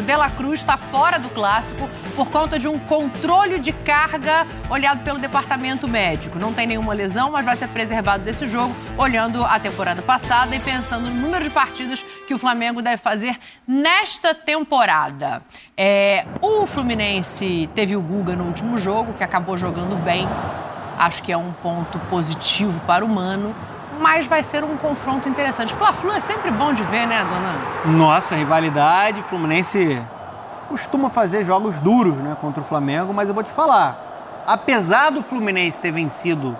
De La Cruz está fora do clássico por conta de um controle de carga olhado pelo departamento médico. Não tem nenhuma lesão, mas vai ser preservado desse jogo, olhando a temporada passada e pensando no número de partidas que o Flamengo deve fazer nesta temporada. O Fluminense teve o Guga no último jogo, que acabou jogando bem. Acho que é um ponto positivo para o Mano. Mas vai ser um confronto interessante. Fla-Flu é sempre bom de ver, né, dona? Nossa, rivalidade. O Fluminense costuma fazer jogos duros, né, contra o Flamengo, mas eu vou te falar, apesar do Fluminense ter vencido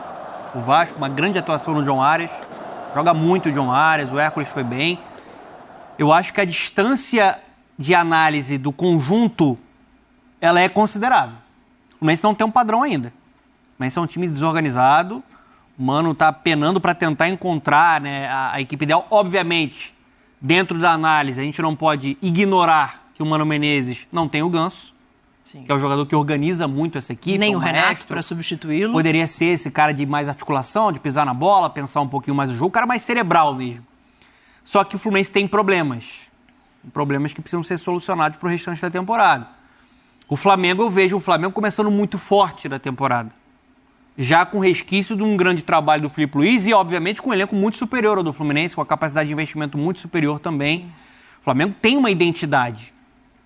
o Vasco, uma grande atuação no John Arias, joga muito o John Arias, o Hércules foi bem, eu acho que a distância de análise do conjunto, ela é considerável. O Fluminense não tem um padrão ainda. O Fluminense é um time desorganizado. O Mano está penando para tentar encontrar, né, a equipe ideal. Obviamente, dentro da análise, a gente não pode ignorar que o Mano Menezes não tem o Ganso, sim, que é o jogador que organiza muito essa equipe. Nem o Renato para substituí-lo. Poderia ser esse cara de mais articulação, de pisar na bola, pensar um pouquinho mais o jogo, o cara mais cerebral mesmo. Só que o Fluminense tem problemas que precisam ser solucionados para o restante da temporada. O Flamengo, eu vejo o Flamengo começando muito forte da temporada, já com resquício de um grande trabalho do Filipe Luiz e, obviamente, com um elenco muito superior ao do Fluminense, com a capacidade de investimento muito superior também. O Flamengo tem uma identidade.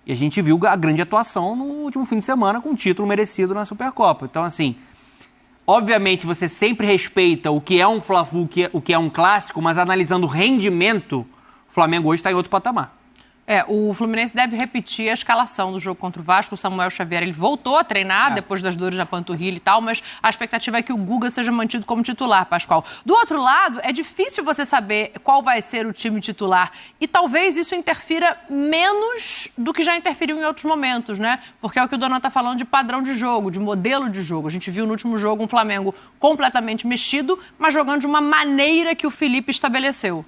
E a gente viu a grande atuação no último fim de semana com um título merecido na Supercopa. Então, assim, obviamente você sempre respeita o que é um Fla-Flu, o que é um clássico, mas analisando o rendimento, o Flamengo hoje está em outro patamar. O Fluminense deve repetir a escalação do jogo contra o Vasco. O Samuel Xavier, ele voltou a treinar depois das dores na panturrilha e tal, mas a expectativa é que o Guga seja mantido como titular, Pascoal. Do outro lado, é difícil você saber qual vai ser o time titular e talvez isso interfira menos do que já interferiu em outros momentos, né? Porque é o que o Donan está falando de padrão de jogo, de modelo de jogo. A gente viu no último jogo um Flamengo completamente mexido, mas jogando de uma maneira que o Felipe estabeleceu.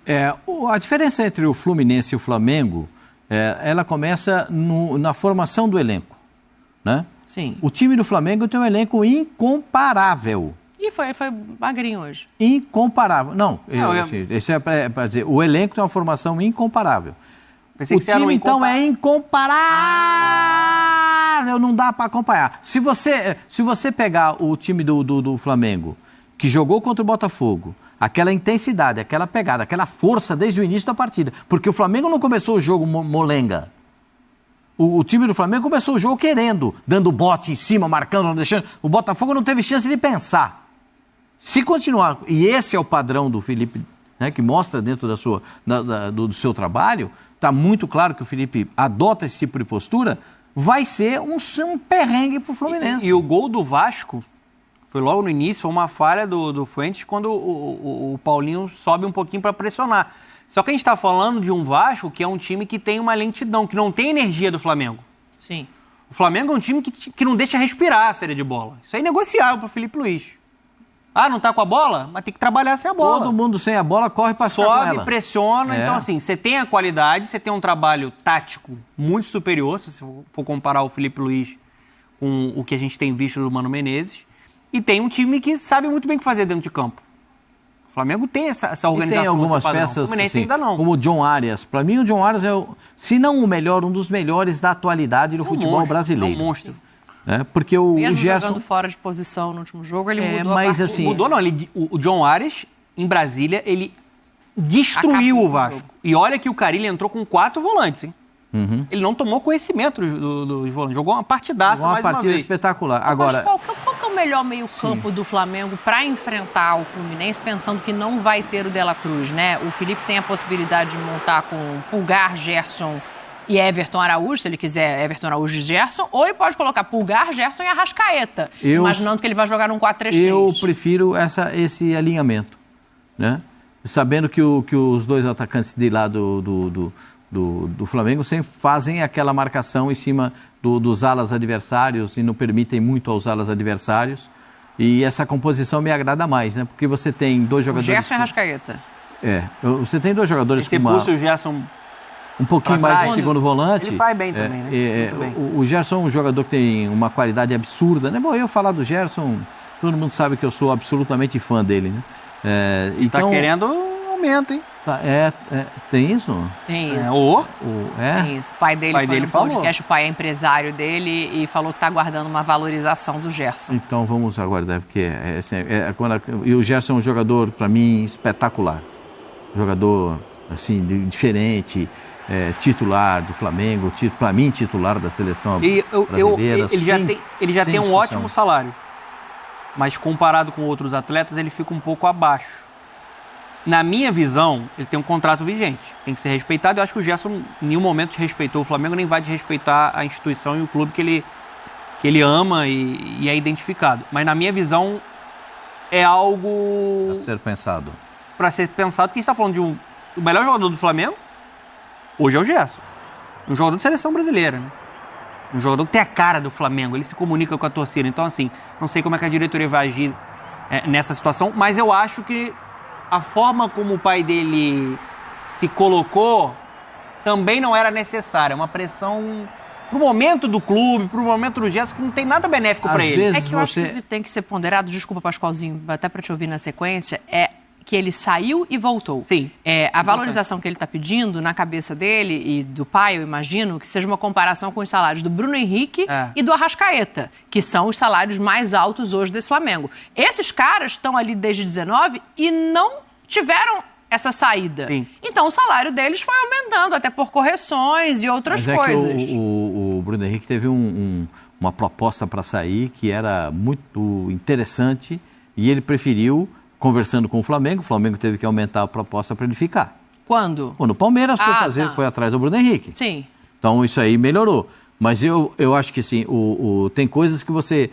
A diferença entre o Fluminense e o Flamengo, ela começa na formação do elenco, né? Sim. O time do Flamengo tem um elenco incomparável. E foi magrinho hoje. Incomparável. Isso é para dizer, o elenco tem uma formação incomparável. O time, então, é incomparável. Não dá para acompanhar. Se você pegar o time do Flamengo, que jogou contra o Botafogo, aquela intensidade, aquela pegada, aquela força desde o início da partida. Porque o Flamengo não começou o jogo molenga. O time do Flamengo começou o jogo querendo, dando bote em cima, marcando, não deixando. O Botafogo não teve chance de pensar. Se continuar, e esse é o padrão do Felipe, né, que mostra dentro do seu trabalho, está muito claro que o Felipe adota esse tipo de postura, vai ser um perrengue para o Fluminense. E o gol do Vasco foi logo no início, foi uma falha do Fuentes quando o Paulinho sobe um pouquinho para pressionar. Só que a gente está falando de um Vasco que é um time que tem uma lentidão, que não tem energia do Flamengo. Sim. O Flamengo é um time que não deixa respirar a série de bola. Isso é inegociável para o Filipe Luiz. Não tá com a bola? Mas tem que trabalhar sem a bola. Todo mundo sem a bola corre para ficar com ela. Sobe, pressiona. Então, assim, você tem a qualidade, você tem um trabalho tático muito superior, se você for comparar o Filipe Luiz com o que a gente tem visto do Mano Menezes. E tem um time que sabe muito bem o que fazer dentro de campo. O Flamengo tem essa organização. E tem algumas peças, assim, ainda não. como o John Arias. Para mim, o John Arias é, se não o melhor, um dos melhores da atualidade do futebol brasileiro. É um monstro. Porque o Mesmo Gerson jogando fora de posição no último jogo, ele mudou mas, a assim, mudou não. O John Arias, em Brasília, ele destruiu o Vasco. E olha que o Carille entrou com 4 volantes, hein? Uhum. Ele não tomou conhecimento dos volantes. Jogou uma partidaça mais uma vez. Uma partida espetacular. Agora, qual que é o melhor meio-campo do Flamengo para enfrentar o Fluminense, pensando que não vai ter o De La Cruz, né? O Felipe tem a possibilidade de montar com Pulgar, Gerson e Everton Araújo, se ele quiser Everton Araújo e Gerson, ou ele pode colocar Pulgar, Gerson e Arrascaeta, imaginando que ele vai jogar num 4-3-3. Eu prefiro esse alinhamento, né? Sabendo que os dois atacantes de lá do Flamengo sempre fazem aquela marcação em cima dos alas adversários e não permitem muito aos alas adversários. E essa composição me agrada mais, né? Porque você tem dois jogadores... O Gerson e Arrascaeta. Você tem dois jogadores com o Gerson um pouquinho mais de segundo volante. Ele faz bem também, né? O Gerson é um jogador que tem uma qualidade absurda, né? Bom, eu falar do Gerson, todo mundo sabe que eu sou absolutamente fã dele, né? Então, tá querendo aumento, hein? Tem isso? Tem isso. É? Isso. O pai dele foi no podcast, o pai é empresário dele e falou que está aguardando uma valorização do Gerson. Então vamos aguardar, porque e o Gerson é um jogador, para mim, espetacular. Jogador, assim, diferente, titular do Flamengo, para mim, titular da seleção brasileira. Ele já tem um ótimo salário, mas comparado com outros atletas, ele fica um pouco abaixo. Na minha visão, ele tem um contrato vigente, tem que ser respeitado. Eu acho que o Gerson em nenhum momento desrespeitou o Flamengo, nem vai desrespeitar a instituição e o clube que ele ama e é identificado. Mas na minha visão, é algo... Para ser pensado. Para ser pensado, porque a gente está falando de o melhor jogador do Flamengo, hoje é o Gerson. Um jogador de seleção brasileira, né? Um jogador que tem a cara do Flamengo, ele se comunica com a torcida. Então, assim, não sei como é que a diretoria vai agir nessa situação, mas eu acho que a forma como o pai dele se colocou também não era necessária. Uma pressão pro momento do clube, pro momento do Gerson, que não tem nada benéfico para ele. É que eu acho que tem que ser ponderado, desculpa, Pascoalzinho, até para te ouvir na sequência, que ele saiu e voltou. Sim. A valorização que ele está pedindo na cabeça dele e do pai, eu imagino, que seja uma comparação com os salários do Bruno Henrique e do Arrascaeta, que são os salários mais altos hoje desse Flamengo. Esses caras estão ali desde 19 e não tiveram essa saída. Sim. Então o salário deles foi aumentando, até por correções e outras coisas. Que o Bruno Henrique teve uma proposta para sair que era muito interessante e ele preferiu, conversando com o Flamengo teve que aumentar a proposta para ele ficar. Quando? Quando o Palmeiras foi atrás do Bruno Henrique. Sim. Então isso aí melhorou. Mas eu acho que assim, tem coisas que você...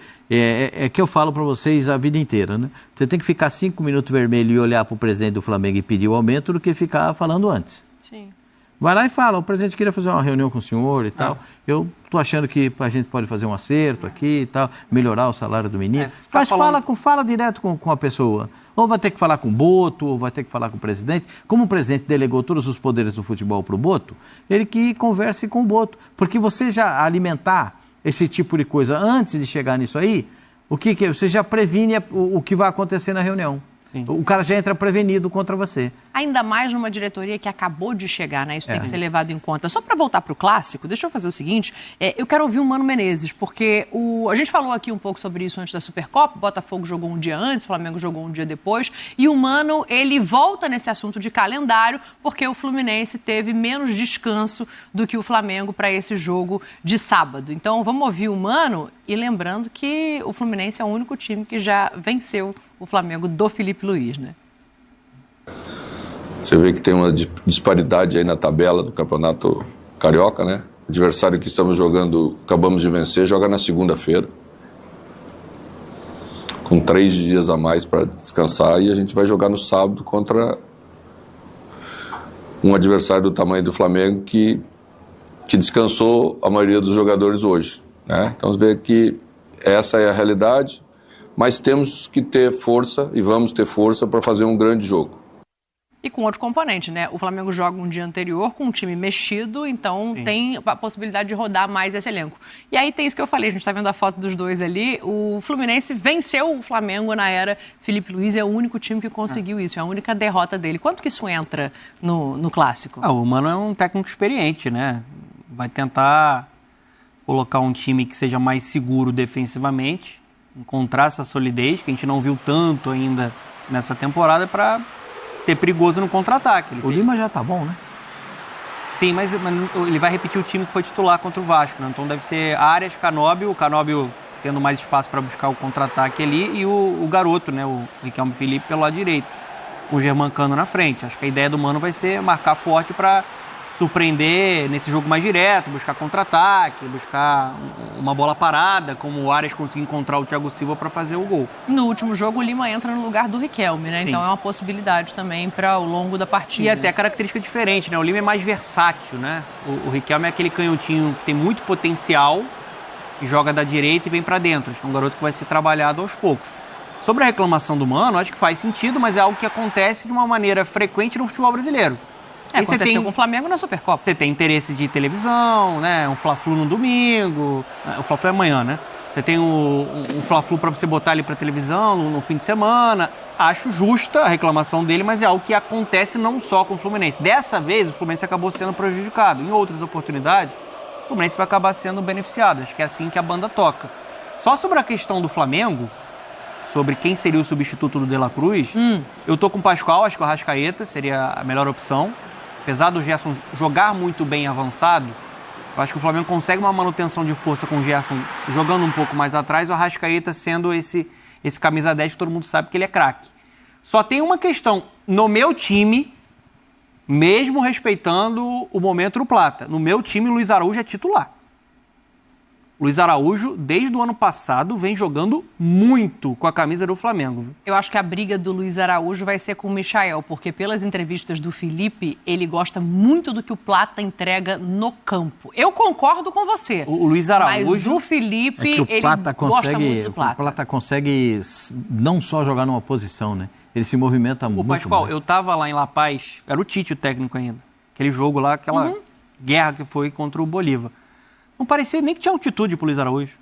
que eu falo para vocês a vida inteira, né? Você tem que ficar 5 minutos vermelho e olhar para o presidente do Flamengo e pedir o aumento do que ficar falando antes. Sim. Vai lá e fala, o presidente queria fazer uma reunião com o senhor e tal. Eu tô achando que a gente pode fazer um acerto aqui e tal, melhorar o salário do menino. Mas fala direto com a pessoa. Ou vai ter que falar com o Boto, ou vai ter que falar com o presidente. Como o presidente delegou todos os poderes do futebol para o Boto, ele que converse com o Boto. Porque você já alimentar esse tipo de coisa antes de chegar nisso aí, você já previne o que vai acontecer na reunião. Sim. O cara já entra prevenido contra você. Ainda mais numa diretoria que acabou de chegar, né? Isso tem que ser levado em conta. Só para voltar para o clássico, deixa eu fazer o seguinte, eu quero ouvir o Mano Menezes, porque a gente falou aqui um pouco sobre isso antes da Supercopa, o Botafogo jogou um dia antes, o Flamengo jogou um dia depois, e o Mano, ele volta nesse assunto de calendário, porque o Fluminense teve menos descanso do que o Flamengo para esse jogo de sábado. Então, vamos ouvir o Mano, e lembrando que o Fluminense é o único time que já venceu o Flamengo do Felipe Luiz, né? Você vê que tem uma disparidade aí na tabela do Campeonato Carioca, né? O adversário que estamos jogando, acabamos de vencer, joga na segunda-feira, com 3 dias a mais para descansar, e a gente vai jogar no sábado contra um adversário do tamanho do Flamengo que descansou a maioria dos jogadores hoje, né? Então você vê que essa é a realidade, mas temos que ter força e vamos ter força para fazer um grande jogo. E com outro componente, né? O Flamengo joga um dia anterior com um time mexido, então tem a possibilidade de rodar mais esse elenco. E aí tem isso que eu falei, a gente está vendo a foto dos dois ali, o Fluminense venceu o Flamengo na era Felipe Luiz, é o único time que conseguiu isso, é a única derrota dele. Quanto que isso entra no Clássico? O Mano é um técnico experiente, né? Vai tentar colocar um time que seja mais seguro defensivamente, encontrar essa solidez, que a gente não viu tanto ainda nessa temporada, para ser perigoso no contra-ataque. Lima já tá bom, né? Sim, mas ele vai repetir o time que foi titular contra o Vasco, né? Então deve ser Arias, Canóbio, o Canóbio tendo mais espaço para buscar o contra-ataque ali, e o garoto, né? O Riquelme Felipe pelo lado direito, com o Germancano na frente. Acho que a ideia do Mano vai ser marcar forte para surpreender nesse jogo mais direto, buscar contra-ataque, buscar uma bola parada, como o Arias conseguiu encontrar o Thiago Silva para fazer o gol. No último jogo, o Lima entra no lugar do Riquelme, né? Sim. Então é uma possibilidade também para o longo da partida. E até característica diferente, né? O Lima é mais versátil, né? O Riquelme é aquele canhotinho que tem muito potencial, que joga da direita e vem para dentro. Acho que é um garoto que vai ser trabalhado aos poucos. Sobre a reclamação do Mano, acho que faz sentido, mas é algo que acontece de uma maneira frequente no futebol brasileiro. Aconteceu com o Flamengo na Supercopa. Você tem interesse de televisão, né? Um Fla-Flu no domingo. O Fla-Flu é amanhã, né? Você tem um Fla-Flu para você botar ali para televisão no fim de semana. Acho justa a reclamação dele, mas é algo que acontece não só com o Fluminense. Dessa vez, o Fluminense acabou sendo prejudicado. Em outras oportunidades, o Fluminense vai acabar sendo beneficiado. Acho que é assim que a banda toca. Só sobre a questão do Flamengo, sobre quem seria o substituto do De La Cruz, eu tô com o Pascoal, acho que o Arrascaeta seria a melhor opção. Apesar do Gerson jogar muito bem avançado, eu acho que o Flamengo consegue uma manutenção de força com o Gerson jogando um pouco mais atrás, o Arrascaeta sendo esse camisa 10 que todo mundo sabe que ele é craque. Só tem uma questão, no meu time, mesmo respeitando o momento do Plata, no meu time o Luiz Araújo é titular. Luiz Araújo, desde o ano passado, vem jogando muito com a camisa do Flamengo. Viu? Eu acho que a briga do Luiz Araújo vai ser com o Michael, porque pelas entrevistas do Felipe, ele gosta muito do que o Plata entrega no campo. Eu concordo com você. O Luiz Araújo... Mas o Felipe, ele gosta muito do Plata. O Plata consegue não só jogar numa posição, né? Ele se movimenta muito. Pascoal, mais. eu tava lá em La Paz, era o Tite o técnico ainda. Aquele jogo lá, aquela guerra que foi contra o Bolívar. Não parecia nem que tinha altitude pro Luiz Araújo.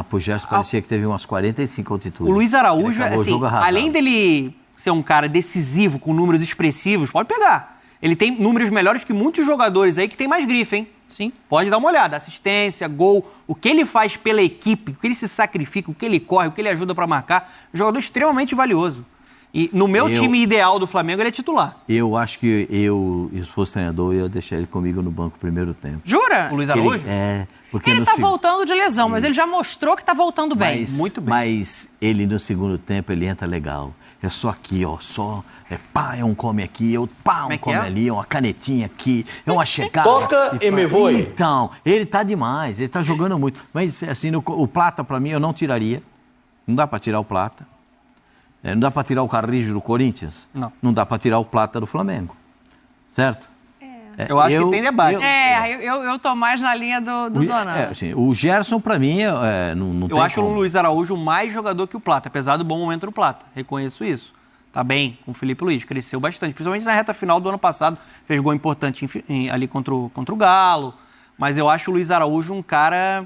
Pro Gerson parecia que teve umas 45 altitudes. O Luiz Araújo, assim, além dele ser um cara decisivo, com números expressivos, pode pegar. Ele tem números melhores que muitos jogadores aí que tem mais grife, hein? Sim. Pode dar uma olhada. Assistência, gol, o que ele faz pela equipe, o que ele se sacrifica, o que ele corre, o que ele ajuda para marcar. Um jogador extremamente valioso. E no meu time ideal do Flamengo, ele é titular. Eu acho que se fosse treinador, eu ia deixar ele comigo no banco no primeiro tempo. Jura? O Luiz Araújo? Porque ele tá voltando de lesão, mas ele já mostrou que tá voltando bem. Muito bem. Mas ele no segundo tempo, ele entra legal. É só aqui, ó, é um come aqui, um come ali, uma canetinha aqui, é uma chegada. Toca e me voe. Então, ele tá demais, ele tá jogando muito. Mas, assim, o Plata, pra mim, eu não tiraria. Não dá pra tirar o Plata. Não dá pra tirar o Carrijo do Corinthians. Não dá pra tirar o Plata do Flamengo. Certo? Eu acho que tem debate. Eu tô mais na linha do Donan. Assim, o Gerson, pra mim, não tem Eu acho como. o Luiz Araújo mais jogador que o Plata, apesar do bom momento do Plata. Reconheço isso. Tá bem com o Felipe Luiz, cresceu bastante. Principalmente na reta final do ano passado. Fez gol importante ali contra o Galo. Mas eu acho o Luiz Araújo um cara...